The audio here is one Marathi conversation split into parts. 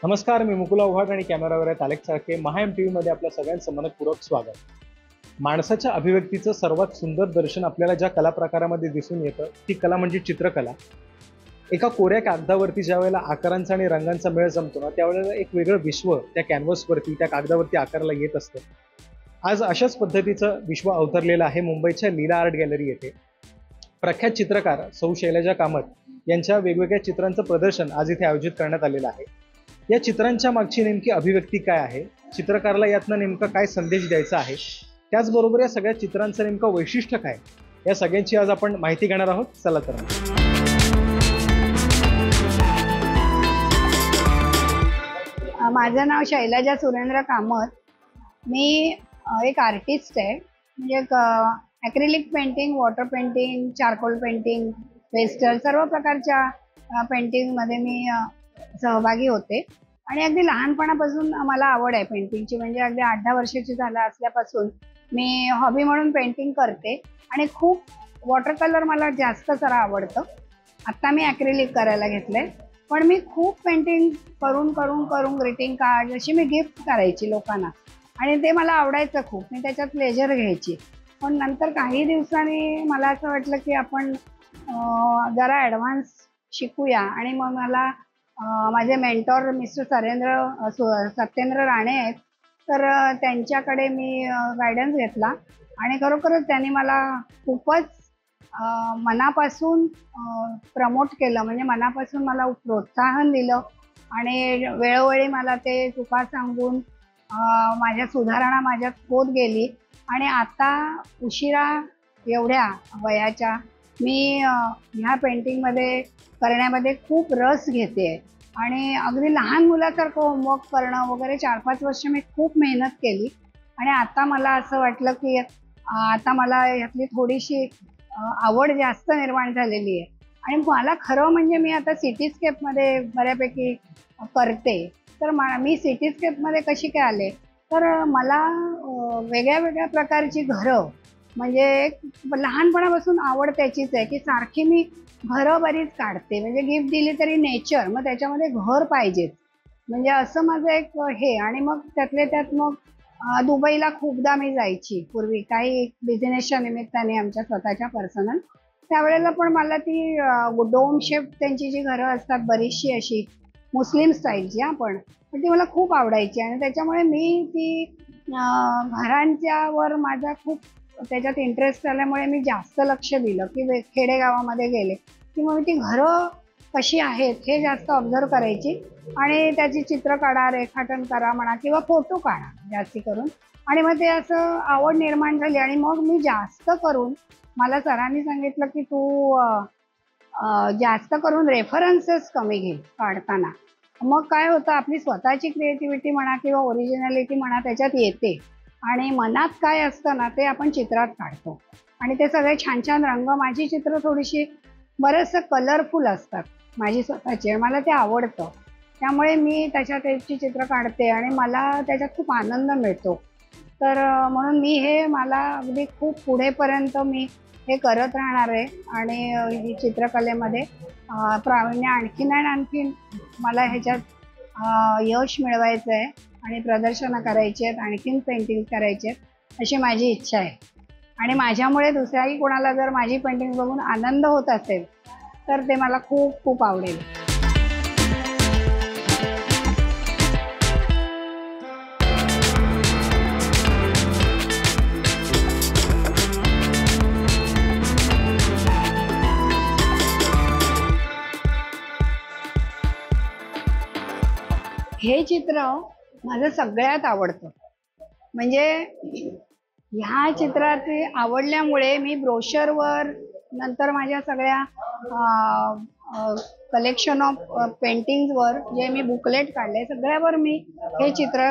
नमस्कार, मी मुकुल आव्हाड आणि कॅमेरावर आहे तालेक चाळके. महाएम टीव्ही मध्ये आपल्या सगळ्यांचं मनपूर्वक स्वागत. माणसाच्या अभिव्यक्तीचं सर्वात सुंदर दर्शन आपल्याला ज्या कला प्रकारामध्ये दिसून येतं ती कला म्हणजे चित्रकला. एका कोऱ्या कागदावरती ज्या वेळेला आकारांचा आणि रंगांचा मेळ जमतो ना, त्यावेळेला एक वेगळं विश्व त्या कॅनव्हसवरती, त्या कागदावरती आकाराला येत असतं. आज अशाच पद्धतीचं विश्व अवतरलेलं आहे मुंबईच्या लीला आर्ट गॅलरी येथे. प्रख्यात चित्रकार सौ शैलजा कामत यांच्या वेगवेगळ्या चित्रांचं प्रदर्शन आज इथे आयोजित करण्यात आलेलं आहे. या चित्रांच्या मागची नेमकी अभिव्यक्ती काय आहे, चित्रकाराला यातनं नेमका काय संदेश द्यायचा आहे, त्याचबरोबर या सगळ्या चित्रांचं नेमकं वैशिष्ट्य काय, या सगळ्यांची आज आपण माहिती घेणार आहोत. चला तर माझं नाव शैलजा सुरेंद्र कामत. मी एक आर्टिस्ट आहे. म्हणजे एक acrylic painting, water painting, charcoal painting, pastel सर्व प्रकारच्या पेंटिंगमध्ये मी सहभागी होते. आणि अगदी लहानपणापासून मला आवड आहे पेंटिंगची. म्हणजे अगदी 8-10 वर्षाची झालं असल्यापासून मी हॉबी म्हणून पेंटिंग करते. आणि खूप वॉटर कलर मला जास्त सारं आवडतं. आत्ता मी ॲक्रिलिक करायला घेतलंय. पण मी खूप पेंटिंग करून करून करून ग्रीटिंग कार्ड अशी मी गिफ्ट करायची लोकांना. आणि ते मला आवडायचं खूप. मी त्याच्यात प्लेजर घ्यायची. पण नंतर काही दिवसांनी मला असं वाटलं की आपण जरा ॲडव्हान्स शिकूया. आणि मग मला माझे मेंटॉर मिस्टर सत्येंद्र राणे आहेत. तर त्यांच्याकडे मी गायडन्स घेतला. आणि खरोखरच त्यांनी मला खूपच मनापासून प्रमोट केलं. म्हणजे मनापासून मला प्रोत्साहन दिलं. आणि वेळोवेळी मला ते चुका सांगून माझ्या सुधारणा माझ्यात होत गेली. आणि आता उशिरा एवढ्या वयाच्या मी ह्या पेंटिंगमध्ये करण्यामध्ये खूप रस घेते. आणि अगदी लहान मुलासारखं होमवर्क करणं वगैरे 4-5 वर्ष मी खूप मेहनत केली. आणि आता मला असं वाटलं की आता मला यातली थोडीशी आवड जास्त निर्माण झालेली आहे. आणि मला खरं म्हणजे मी आता सिटीस्केपमध्ये बऱ्यापैकी करते. तर मी सिटीस्केपमध्ये कशी काय आले, तर मला वेगळ्या वेगळ्या प्रकारची घरं, म्हणजे लहानपणापासून आवड त्याचीच आहे की सारखी मी घरं बरीच काढते. म्हणजे गिफ्ट दिली तरी नेचर, मग त्याच्यामध्ये घर पाहिजेच. म्हणजे असं माझं एक हे. आणि मग त्यातल्या त्यात मग दुबईला खूपदा मी जायची पूर्वी, काही बिझनेसच्या निमित्ताने आमच्या स्वतःच्या पर्सनल. त्यावेळेला पण मला ती डोम शेप त्यांची जी घरं असतात बरीचशी अशी मुस्लिम स्टाईलची पण ती मला खूप आवडायची. आणि त्याच्यामुळे मी ती घरांच्यावर माझा खूप त्याच्यात इंटरेस्ट आल्यामुळे मी जास्त लक्ष दिलं की खेडेगावामध्ये गेले की मग मी ती घरं कशी आहेत हे जास्त ऑब्झर्व करायची. आणि त्याची चित्र काढा, रेखाटन करा म्हणा, किंवा फोटो काढा जास्ती करून. आणि मग ते असं आवड निर्माण झाली. आणि मग मी जास्त करून, मला सरांनी सांगितलं की तू जास्त करून रेफरन्सेस कमी घे काढताना. मग काय होतं, आपली स्वतःची क्रिएटिव्हिटी म्हणा किंवा ओरिजिनॅलिटी म्हणा त्याच्यात येते. आणि मनात काय असतं ना ते आपण चित्रात काढतो. आणि ते सगळे छान छान रंग, माझी चित्र थोडीशी बरंचसं कलरफुल असतात माझी स्वतःची, आणि मला ते आवडतं. त्यामुळे मी त्याच्यात त्याची चित्र काढते आणि मला त्याच्यात खूप आनंद मिळतो. तर म्हणून मी हे मला अगदी खूप पुढेपर्यंत मी हे करत राहणार आहे. आणि ही चित्रकलेमध्ये प्रावीण्य आणखीन आणि आणखीन मला ह्याच्यात यश मिळवायचं आहे. आणि प्रदर्शनं करायची आहेत, आणखीन पेंटिंग करायची आहेत, अशी माझी इच्छा आहे. आणि माझ्यामुळे दुसऱ्याही कोणाला जर माझी पेंटिंग बघून आनंद होत असेल तर ते मला खूप खूप आवडेल. हे चित्र माझं सगळ्यात आवडतं. म्हणजे ह्या चित्रात आवडल्यामुळे मी ब्रोशरवर, नंतर माझ्या सगळ्या कलेक्शन ऑफ पेंटिंग्सवर जे मी बुकलेट काढले सगळ्यावर मी हे चित्र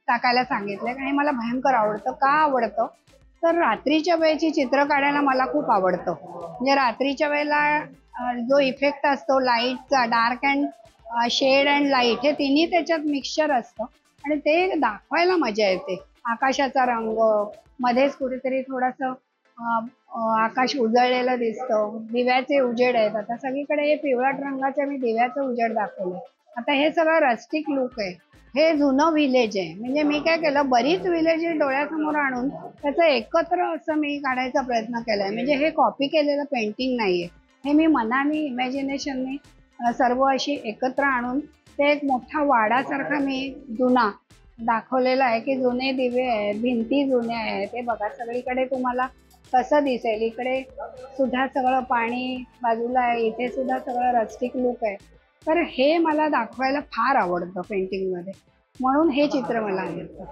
टाकायला सांगितलं. आणि मला भयंकर आवडतं. का आवडतं, तर रात्रीच्या वेळेची चित्र काढायला मला खूप आवडतं. म्हणजे रात्रीच्या वेळेला जो इफेक्ट असतो लाईटचा, dark and shade and light, हे तिन्ही त्याच्यात मिक्सचर असतं. आणि ते दाखवायला मजा येते. आकाशाचा रंग, मध्येच कुठेतरी थोडंसं आकाश उजळलेलं दिसतं, दिव्याचे उजेड आहेत. आता सगळीकडे हे पिवळट रंगाचे मी दिव्याचं उजेड दाखवलं. आता हे सगळं रस्टिक लुक आहे. हे जुनं विलेज आहे. म्हणजे मी काय केलं, बरीच विलेज डोळ्यासमोर आणून त्याचं एकत्र असं मी काढायचा प्रयत्न केलाय. म्हणजे हे कॉपी केलेलं पेंटिंग नाहीये, हे मी मनाने इमॅजिनेशनने सर्व अशी एकत्र आणून ते एक मोठा वाडासारखा मी जुना दाखवलेला आहे की जुने दिवे आहेत, भिंती जुन्या आहेत. हे बघा सगळीकडे तुम्हाला कसं दिसेल, इकडे सुद्धा सगळं पाणी बाजूला आहे, इथे सुद्धा सगळं रस्टिक लुक आहे. तर हे मला दाखवायला फार आवडतं पेंटिंगमध्ये, म्हणून हे चित्र मला आवडतं.